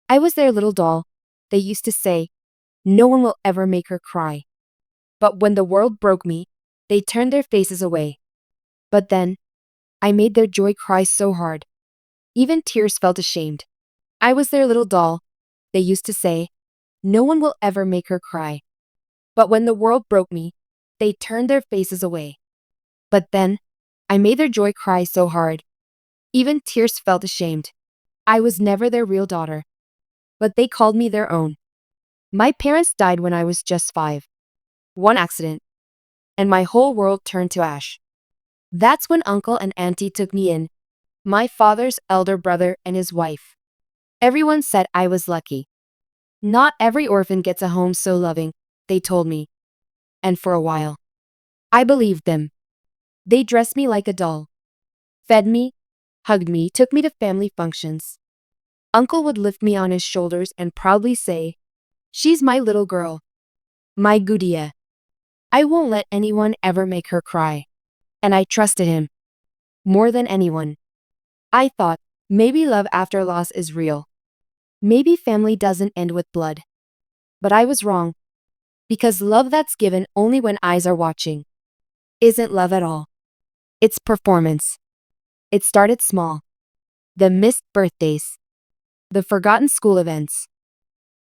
I was their little doll. They used to say, no one will ever make her cry. But when the world broke me, they turned their faces away. But then, I made their joy cry so hard. Even tears felt ashamed. I was their little doll. They used to say, no one will ever make her cry. But when the world broke me, they turned their faces away. But then, I made their joy cry so hard. Even tears felt ashamed. I was never their real daughter. But they called me their own. My parents died when I was just 5. One accident, and my whole world turned to ash. That's when Uncle and Auntie took me in, my father's elder brother and his wife. Everyone said I was lucky. Not every orphan gets a home so loving, they told me. And for a while, I believed them. They dressed me like a doll, fed me, hugged me, took me to family functions. Uncle would lift me on his shoulders and proudly say, she's my little girl, my Gudia. I won't let anyone ever make her cry. And I trusted him more than anyone. I thought, maybe love after loss is real. Maybe family doesn't end with blood. But I was wrong. Because love that's given only when eyes are watching isn't love at all. It's performance. It started small. The missed birthdays. The forgotten school events.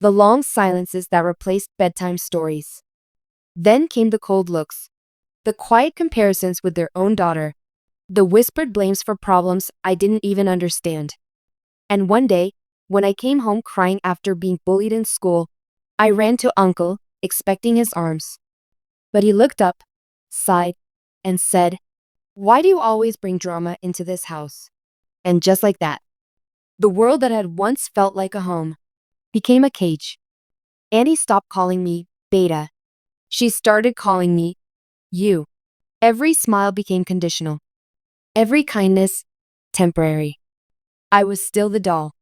The long silences that replaced bedtime stories. Then came the cold looks. The quiet comparisons with their own daughter. The whispered blames for problems I didn't even understand. And one day, when I came home crying after being bullied in school, I ran to Uncle, expecting his arms. But he looked up, sighed, and said, why do you always bring drama into this house? And just like that, the world that had once felt like a home became a cage. Annie stopped calling me Beta. She started calling me you. Every smile became conditional. Every kindness, temporary. I was still the doll,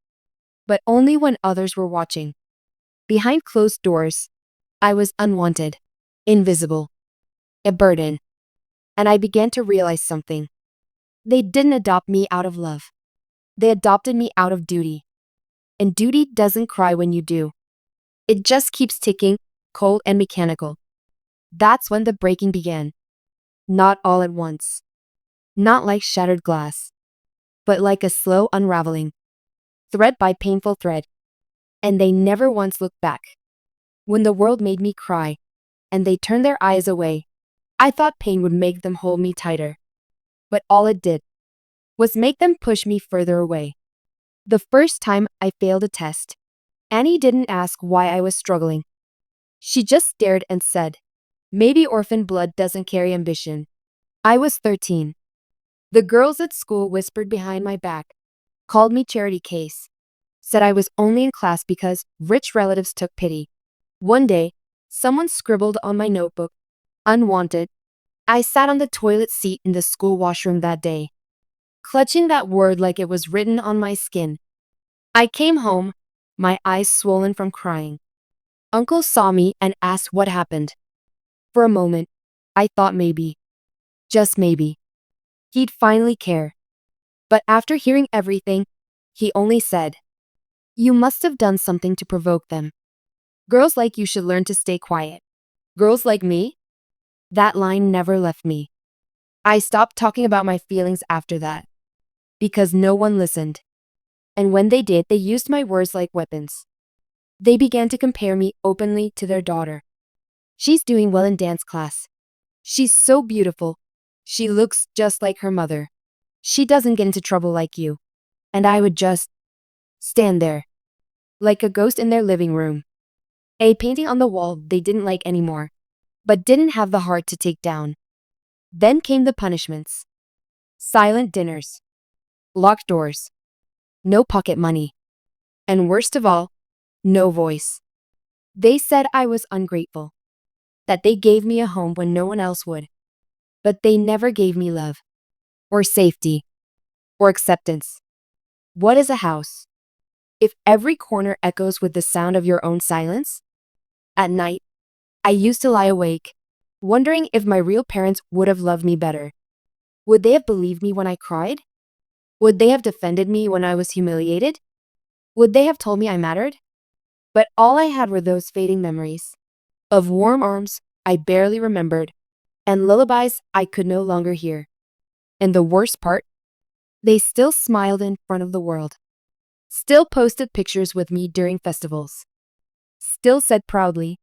but only when others were watching. Behind closed doors, I was unwanted, invisible, a burden. And I began to realize something. They didn't adopt me out of love. They adopted me out of duty. And duty doesn't cry when you do. It just keeps ticking, cold and mechanical. That's when the breaking began. Not all at once. Not like shattered glass. But like a slow unraveling. Thread by painful thread. And they never once looked back. When the world made me cry, and they turned their eyes away, I thought pain would make them hold me tighter. But all it did was make them push me further away. The first time I failed a test, Annie didn't ask why I was struggling. She just stared and said, maybe orphan blood doesn't carry ambition. I was 13. The girls at school whispered behind my back, called me charity case, said I was only in class because rich relatives took pity. One day, someone scribbled on my notebook, unwanted. I sat on the toilet seat in the school washroom that day, clutching that word like it was written on my skin. I came home, my eyes swollen from crying. Uncle saw me and asked what happened. For a moment, I thought maybe, just maybe, he'd finally care. But after hearing everything, he only said, you must have done something to provoke them. Girls like you should learn to stay quiet. Girls like me? That line never left me. I stopped talking about my feelings after that. Because no one listened. And when they did, they used my words like weapons. They began to compare me openly to their daughter. She's doing well in dance class. She's so beautiful. She looks just like her mother. She doesn't get into trouble like you. And I would just stand there, like a ghost in their living room. A painting on the wall they didn't like anymore, but didn't have the heart to take down. Then came the punishments. Silent dinners. Locked doors. No pocket money. And worst of all, no voice. They said I was ungrateful. That they gave me a home when no one else would. But they never gave me love. Or safety. Or acceptance. What is a house? If every corner echoes with the sound of your own silence? At night, I used to lie awake, wondering if my real parents would have loved me better. Would they have believed me when I cried? Would they have defended me when I was humiliated? Would they have told me I mattered? But all I had were those fading memories of warm arms I barely remembered and lullabies I could no longer hear. And the worst part, they still smiled in front of the world, still posted pictures with me during festivals, still said proudly,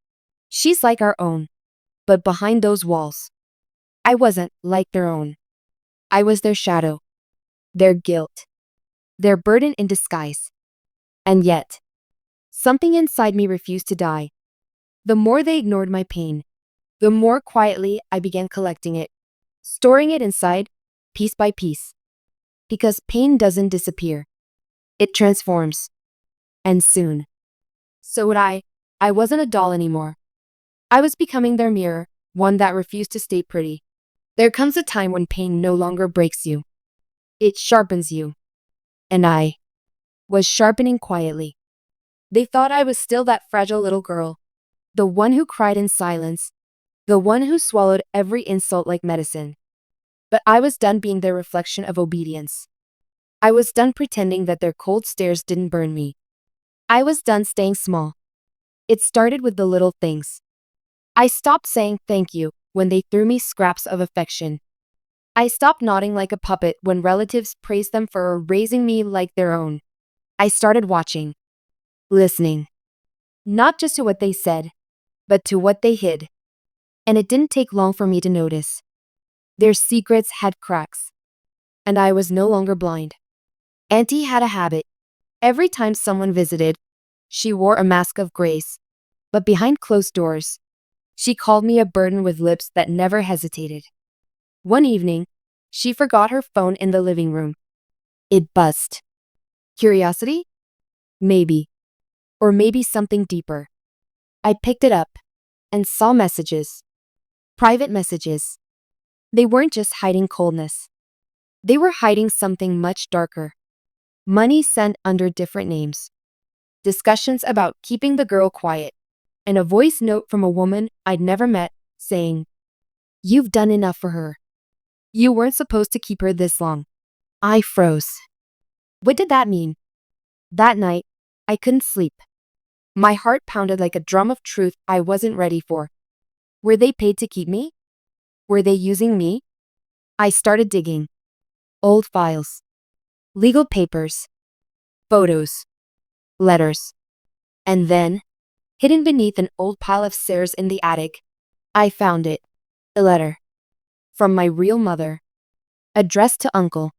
"She's like our own." But behind those walls, I wasn't like their own. I was their shadow, their guilt, their burden in disguise. And yet, something inside me refused to die. The more they ignored my pain, the more quietly I began collecting it, storing it inside, piece by piece. Because pain doesn't disappear, it transforms. And soon, so would I. I wasn't a doll anymore. I was becoming their mirror, one that refused to stay pretty. There comes a time when pain no longer breaks you, it sharpens you. And I was sharpening quietly. They thought I was still that fragile little girl, the one who cried in silence, the one who swallowed every insult like medicine. But I was done being their reflection of obedience. I was done pretending that their cold stares didn't burn me. I was done staying small. It started with the little things. I stopped saying thank you when they threw me scraps of affection. I stopped nodding like a puppet when relatives praised them for raising me like their own. I started watching, listening, not just to what they said, but to what they hid. And it didn't take long for me to notice. Their secrets had cracks, and I was no longer blind. Auntie had a habit. Every time someone visited, she wore a mask of grace. But behind closed doors, she called me a burden with lips that never hesitated. One evening, she forgot her phone in the living room. It buzzed. Curiosity? Maybe. Or maybe something deeper. I picked it up and saw messages. Private messages. They weren't just hiding coldness. They were hiding something much darker. Money sent under different names. Discussions about keeping the girl quiet. And a voice note from a woman I'd never met saying, "You've done enough for her. You weren't supposed to keep her this long." I froze. What did that mean? That night, I couldn't sleep. My heart pounded like a drum of truth I wasn't ready for. Were they paid to keep me? Were they using me? I started digging. Old files, legal papers, photos, letters. And then, hidden beneath an old pile of stairs in the attic, I found it. A letter. From my real mother. Addressed to Uncle.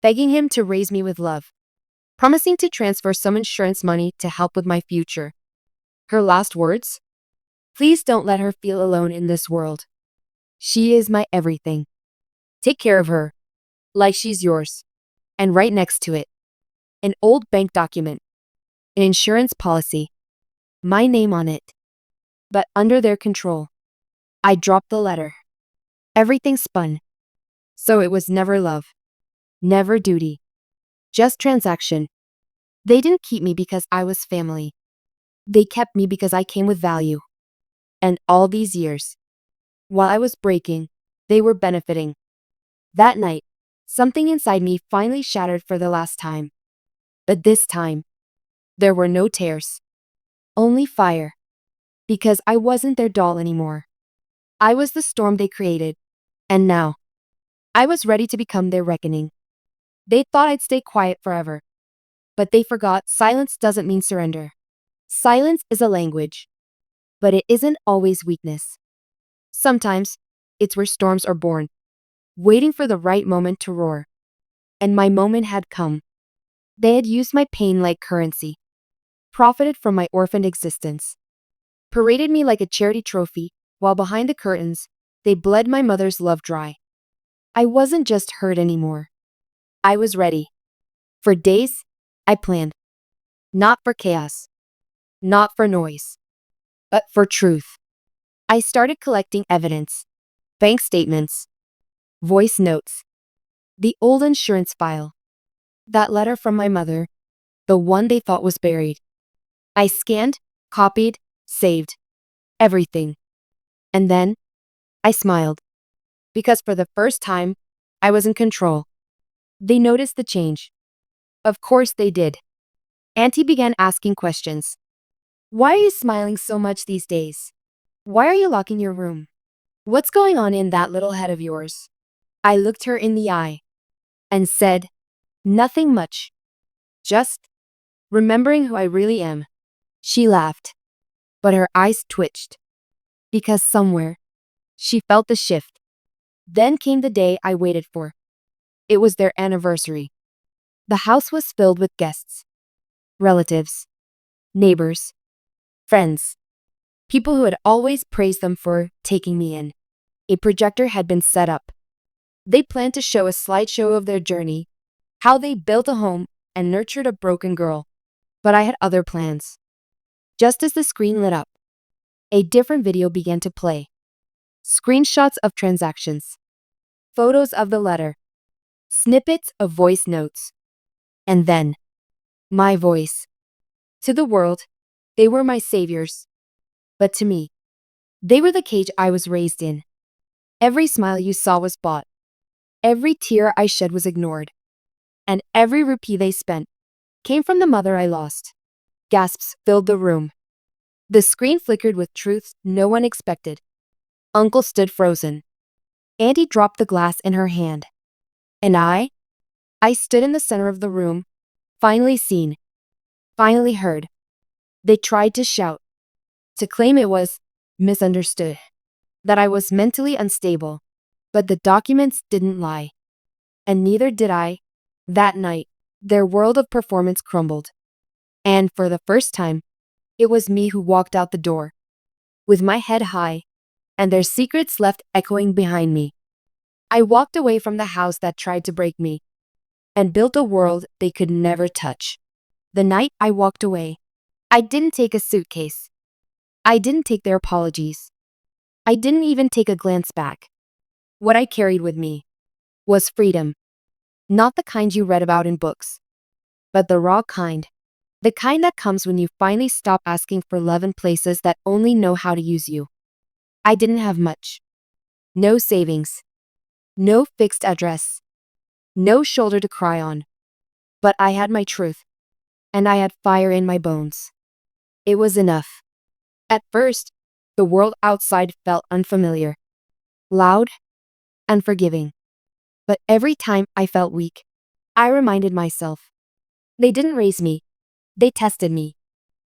Begging him to raise me with love. Promising to transfer some insurance money to help with my future. Her last words? "Please don't let her feel alone in this world. She is my everything. Take care of her, like she's yours." And right next to it, an old bank document. An insurance policy. My name on it. But under their control. I dropped the letter. Everything spun. So it was never love. Never duty. Just transaction. They didn't keep me because I was family. They kept me because I came with value. And all these years, while I was breaking, they were benefiting. That night, something inside me finally shattered for the last time. But this time, there were no tears. Only fire. Because I wasn't their doll anymore. I was the storm they created. And now, I was ready to become their reckoning. They thought I'd stay quiet forever. But they forgot silence doesn't mean surrender. Silence is a language. But it isn't always weakness. Sometimes, it's where storms are born, waiting for the right moment to roar. And my moment had come. They had used my pain like currency, profited from my orphaned existence, paraded me like a charity trophy, while behind the curtains, they bled my mother's love dry. I wasn't just hurt anymore. I was ready. For days, I planned. Not for chaos. Not for noise. But for truth. I started collecting evidence. Bank statements. Voice notes. The old insurance file. That letter from my mother. The one they thought was buried. I scanned, copied, saved. Everything. And then, I smiled. Because for the first time, I was in control. They noticed the change. Of course they did. Auntie began asking questions. Why are you smiling so much these days? Why are you locking your room? What's going on in that little head of yours? I looked her in the eye and said, nothing much. Just remembering who I really am. She laughed, but her eyes twitched because somewhere she felt the shift. Then came the day I waited for. It was their anniversary. The house was filled with guests, relatives, neighbors, friends, people who had always praised them for taking me in. A projector had been set up. They planned to show a slideshow of their journey, how they built a home and nurtured a broken girl. But I had other plans. Just as the screen lit up, a different video began to play. Screenshots of transactions, photos of the letter, snippets of voice notes. And then, my voice. To the world, they were my saviors. But to me, they were the cage I was raised in. Every smile you saw was bought. Every tear I shed was ignored. And every rupee they spent came from the mother I lost. Gasps filled the room. The screen flickered with truths no one expected. Uncle stood frozen. Auntie dropped the glass in her hand. And I stood in the center of the room, finally seen, finally heard. They tried to shout, to claim it was misunderstood, that I was mentally unstable. But the documents didn't lie. And neither did I. That night, their world of performance crumbled. And for the first time, it was me who walked out the door, with my head high, and their secrets left echoing behind me. I walked away from the house that tried to break me, and built a world they could never touch. The night I walked away, I didn't take a suitcase. I didn't take their apologies. I didn't even take a glance back. What I carried with me was freedom. Not the kind you read about in books, but the raw kind. The kind that comes when you finally stop asking for love in places that only know how to use you. I didn't have much. No savings. No fixed address. No shoulder to cry on. But I had my truth. And I had fire in my bones. It was enough. At first, the world outside felt unfamiliar, loud, unforgiving. But every time I felt weak, I reminded myself. They didn't raise me. They tested me.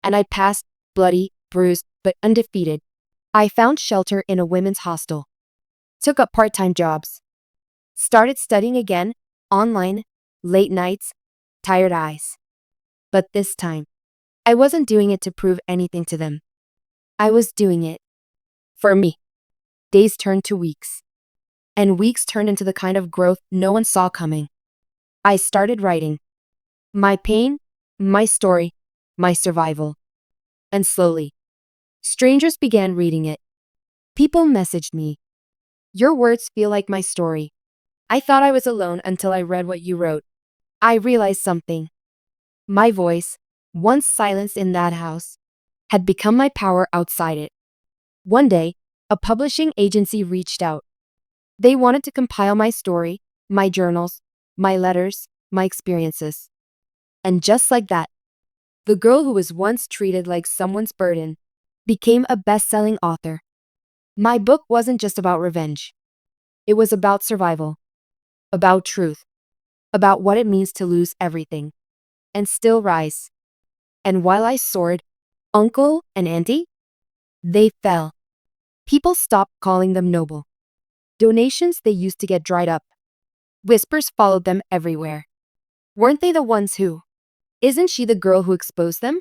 And I passed, bloody, bruised, but undefeated. I found shelter in a women's hostel. Took up part-time jobs. Started studying again, online, late nights, tired eyes. But this time, I wasn't doing it to prove anything to them. I was doing it for me. Days turned to weeks. And weeks turned into the kind of growth no one saw coming. I started writing. My pain, my story, my survival. And slowly, strangers began reading it. People messaged me. Your words feel like my story. I thought I was alone until I read what you wrote. I realized something. My voice, once silenced in that house, had become my power outside it. One day, a publishing agency reached out. They wanted to compile my story, my journals, my letters, my experiences. And just like that, the girl who was once treated like someone's burden became a best-selling author. My book wasn't just about revenge. It was about survival, about truth, about what it means to lose everything and still rise. And while I soared, Uncle and Auntie, they fell. People stopped calling them noble. Donations they used to get dried up. Whispers followed them everywhere. Weren't they the ones who? Isn't she the girl who exposed them?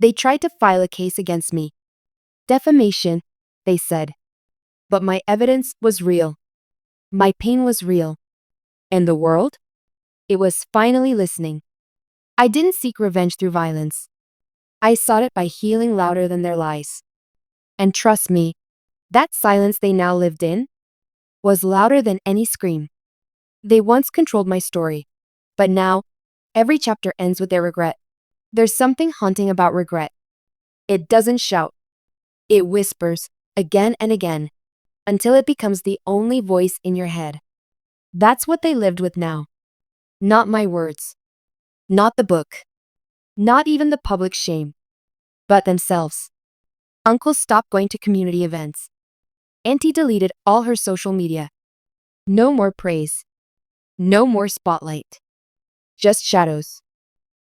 They tried to file a case against me. Defamation, they said. But my evidence was real. My pain was real. And the world? It was finally listening. I didn't seek revenge through violence. I sought it by healing louder than their lies. And trust me, that silence they now lived in was louder than any scream. They once controlled my story, but now, every chapter ends with their regret. There's something haunting about regret. It doesn't shout. It whispers, again and again, until it becomes the only voice in your head. That's what they lived with now. Not my words. Not the book. Not even the public shame, but themselves. Uncle stopped going to community events. Auntie deleted all her social media. No more praise. No more spotlight. Just shadows.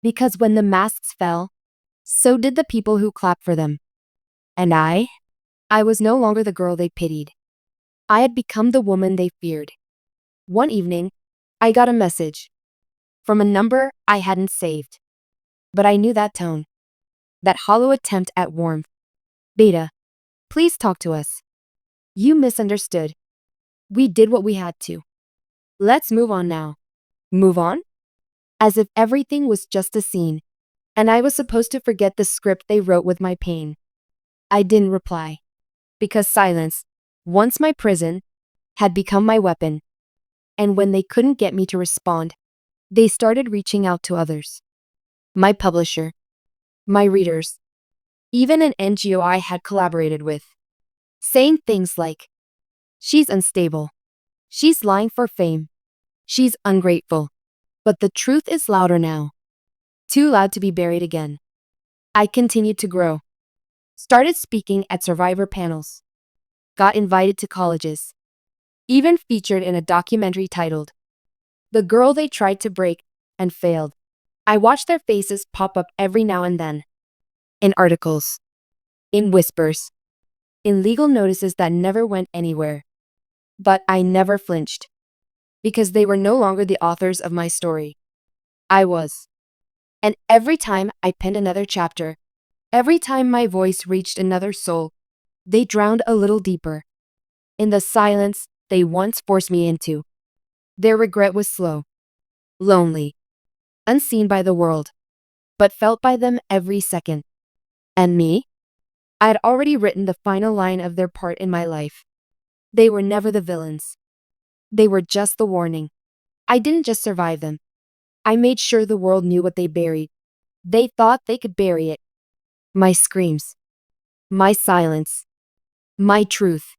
Because when the masks fell, so did the people who clapped for them. And I was no longer the girl they pitied. I had become the woman they feared. One evening, I got a message from a number I hadn't saved. But I knew that tone, that hollow attempt at warmth. Beta, please talk to us. You misunderstood. We did what we had to. Let's move on now. Move on? As if everything was just a scene, and I was supposed to forget the script they wrote with my pain. I didn't reply. Because silence, once my prison, had become my weapon. And when they couldn't get me to respond, they started reaching out to others. My publisher, my readers, even an NGO I had collaborated with. Saying things like, she's unstable. She's lying for fame. She's ungrateful. But the truth is louder now. Too loud to be buried again. I continued to grow. Started speaking at survivor panels. Got invited to colleges. Even featured in a documentary titled, The Girl They Tried to Break and Failed. I watched their faces pop up every now and then. In articles. In whispers. In legal notices that never went anywhere. But I never flinched. Because they were no longer the authors of my story. I was. And every time I penned another chapter, every time my voice reached another soul, they drowned a little deeper. In the silence they once forced me into. Their regret was slow. Lonely. Unseen by the world. But felt by them every second. And me? I had already written the final line of their part in my life. They were never the villains. They were just the warning. I didn't just survive them. I made sure the world knew what they buried. They thought they could bury it. My screams. My silence. My truth.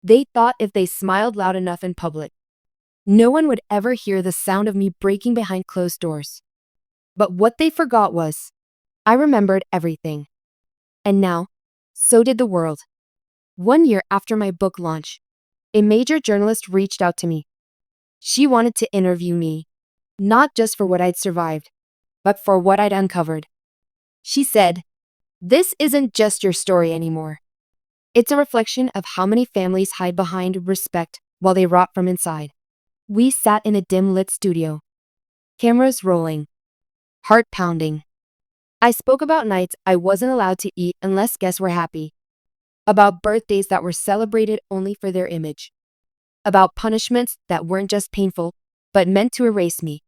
They thought if they smiled loud enough in public, no one would ever hear the sound of me breaking behind closed doors. But what they forgot was, I remembered everything. And now, so did the world. 1 year after my book launch, a major journalist reached out to me. She wanted to interview me, not just for what I'd survived, but for what I'd uncovered. She said, "This isn't just your story anymore. It's a reflection of how many families hide behind respect while they rot from inside." We sat in a dim-lit studio. Cameras rolling. Heart pounding. I spoke about nights I wasn't allowed to eat unless guests were happy. About birthdays that were celebrated only for their image. About punishments that weren't just painful, but meant to erase me.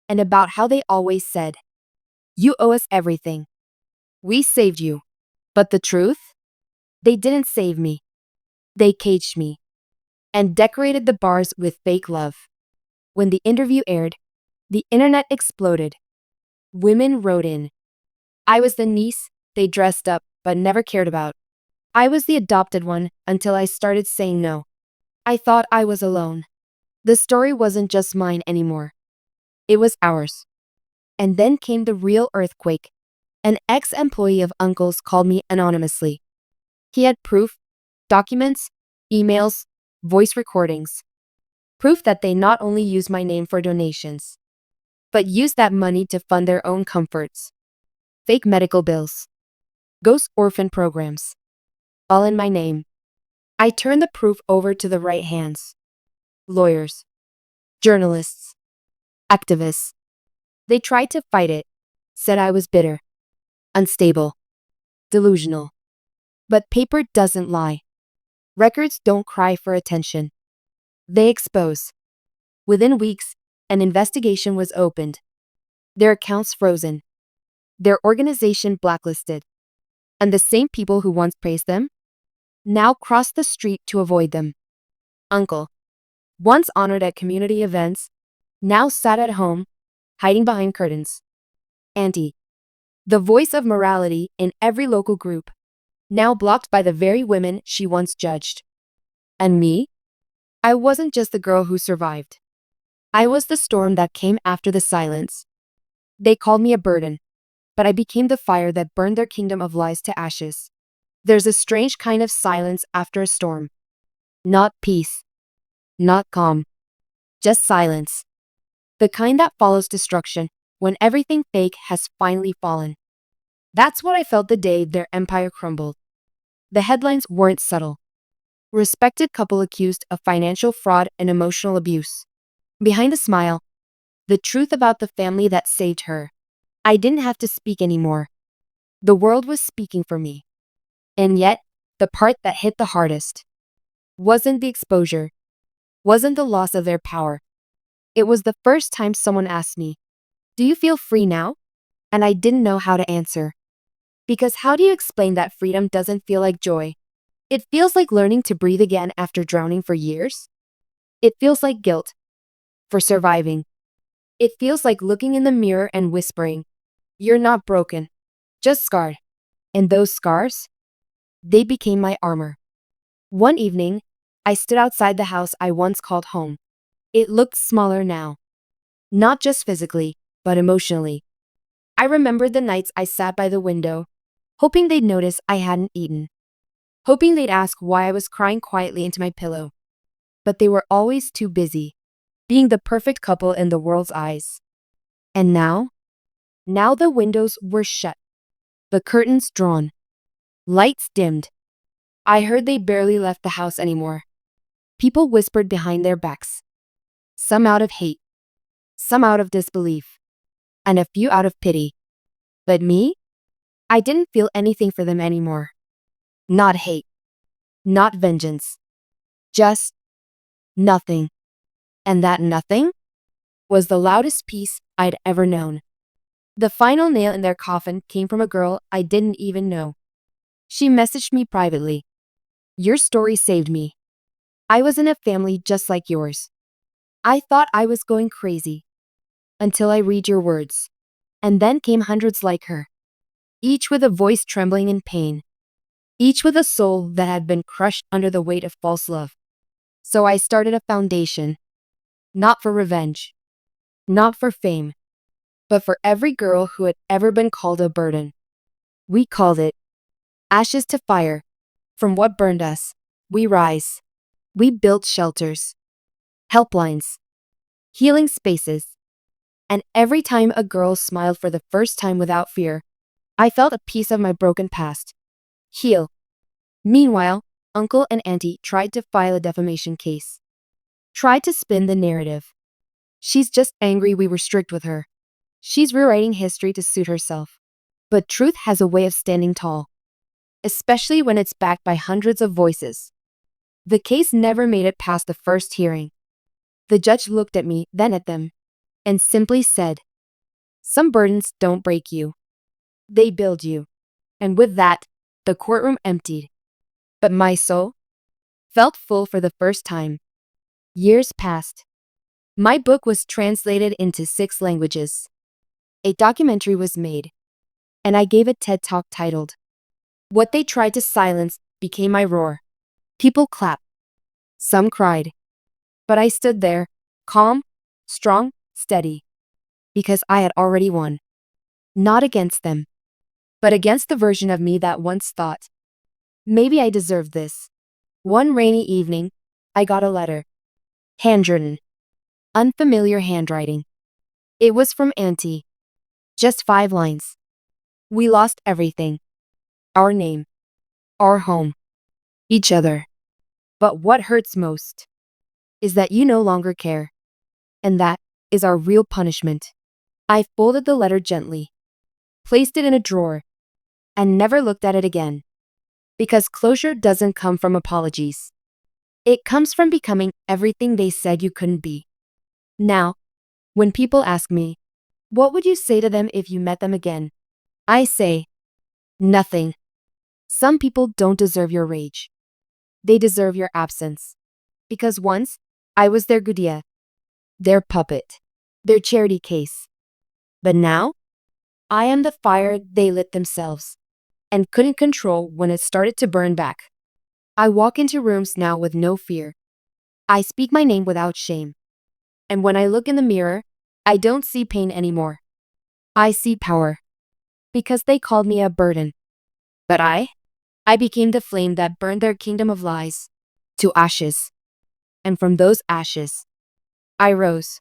And about how they always said, "You owe us everything. We saved you." But the truth? They didn't save me. They caged me. And decorated the bars with fake love. When the interview aired, the internet exploded. Women wrote in. I was the niece they dressed up but never cared about. I was the adopted one until I started saying no. I thought I was alone. The story wasn't just mine anymore. It was ours. And then came the real earthquake. An ex-employee of Uncle's called me anonymously. He had proof, documents, emails, voice recordings. Proof that they not only used my name for donations, but used that money to fund their own comforts. Fake medical bills. Ghost orphan programs. All in my name. I turned the proof over to the right hands. Lawyers. Journalists. Activists. They tried to fight it. Said I was bitter. Unstable. Delusional. But paper doesn't lie. Records don't cry for attention. They expose. Within weeks, an investigation was opened. Their accounts frozen. Their organization blacklisted. And the same people who once praised them now crossed the street to avoid them. Uncle, once honored at community events, now sat at home, hiding behind curtains. Auntie, the voice of morality in every local group, now blocked by the very women she once judged. And me? I wasn't just the girl who survived. I was the storm that came after the silence. They called me a burden. but I became the fire that burned their kingdom of lies to ashes. There's a strange kind of silence after a storm. Not peace, not calm, just silence. The kind that follows destruction when everything fake has finally fallen. That's what I felt the day their empire crumbled. The headlines weren't subtle. Respected couple accused of financial fraud and emotional abuse. Behind the smile, the truth about the family that saved her. I didn't have to speak anymore. The world was speaking for me. And yet, the part that hit the hardest wasn't the exposure, wasn't the loss of their power. It was the first time someone asked me, "Do you feel free now?" And I didn't know how to answer. Because how do you explain that freedom doesn't feel like joy? It feels like learning to breathe again after drowning for years. It feels like guilt for surviving. It feels like looking in the mirror and whispering, "You're not broken, just scarred." And those scars, they became my armor. One evening, I stood outside the house I once called home. It looked smaller now. Not just physically, but emotionally. I remembered the nights I sat by the window, hoping they'd notice I hadn't eaten. Hoping they'd ask why I was crying quietly into my pillow. But they were always too busy, being the perfect couple in the world's eyes. And now the windows were shut, the curtains drawn, lights dimmed. I heard they barely left the house anymore. People whispered behind their backs. Some out of hate, some out of disbelief, and a few out of pity. But me? I didn't feel anything for them anymore. Not hate, not vengeance. Just nothing. And that nothing was the loudest peace I'd ever known. The final nail in their coffin came from a girl I didn't even know. She messaged me privately. "Your story saved me. I was in a family just like yours. I thought I was going crazy. Until I read your words." And then came hundreds like her. Each with a voice trembling in pain. Each with a soul that had been crushed under the weight of false love. So I started a foundation. Not for revenge. Not for fame. But for every girl who had ever been called a burden. We called it Ashes to Fire. From what burned us, we rise. We built shelters, helplines, healing spaces. And every time a girl smiled for the first time without fear, I felt a piece of my broken past heal. Meanwhile, Uncle and Auntie tried to file a defamation case. Tried to spin the narrative. She's just angry we were strict with her. She's rewriting history to suit herself. But truth has a way of standing tall, especially when it's backed by hundreds of voices. The case never made it past the first hearing. The judge looked at me, then at them, and simply said, "Some burdens don't break you. They build you." And with that, the courtroom emptied. But my soul felt full for the first time. Years passed. My book was translated into 6 languages. A documentary was made, and I gave a TED Talk titled, "What They Tried to Silence Became My Roar." People clapped. Some cried. But I stood there, calm, strong, steady. Because I had already won. Not against them, but against the version of me that once thought, "Maybe I deserved this." One rainy evening, I got a letter. Handwritten. Unfamiliar handwriting. It was from Auntie. Just 5 lines. "We lost everything. Our name. Our home. Each other. But what hurts most is that you no longer care. And that is our real punishment." I folded the letter gently, placed it in a drawer, and never looked at it again. Because closure doesn't come from apologies. It comes from becoming everything they said you couldn't be. Now, when people ask me, "What would you say to them if you met them again?" I say, nothing. Some people don't deserve your rage. They deserve your absence. Because once, I was their gudia, their puppet, their charity case. But now, I am the fire they lit themselves and couldn't control when it started to burn back. I walk into rooms now with no fear. I speak my name without shame. And when I look in the mirror, I don't see pain anymore. I see power. because they called me a burden. But I became the flame that burned their kingdom of lies to ashes. And from those ashes, I rose.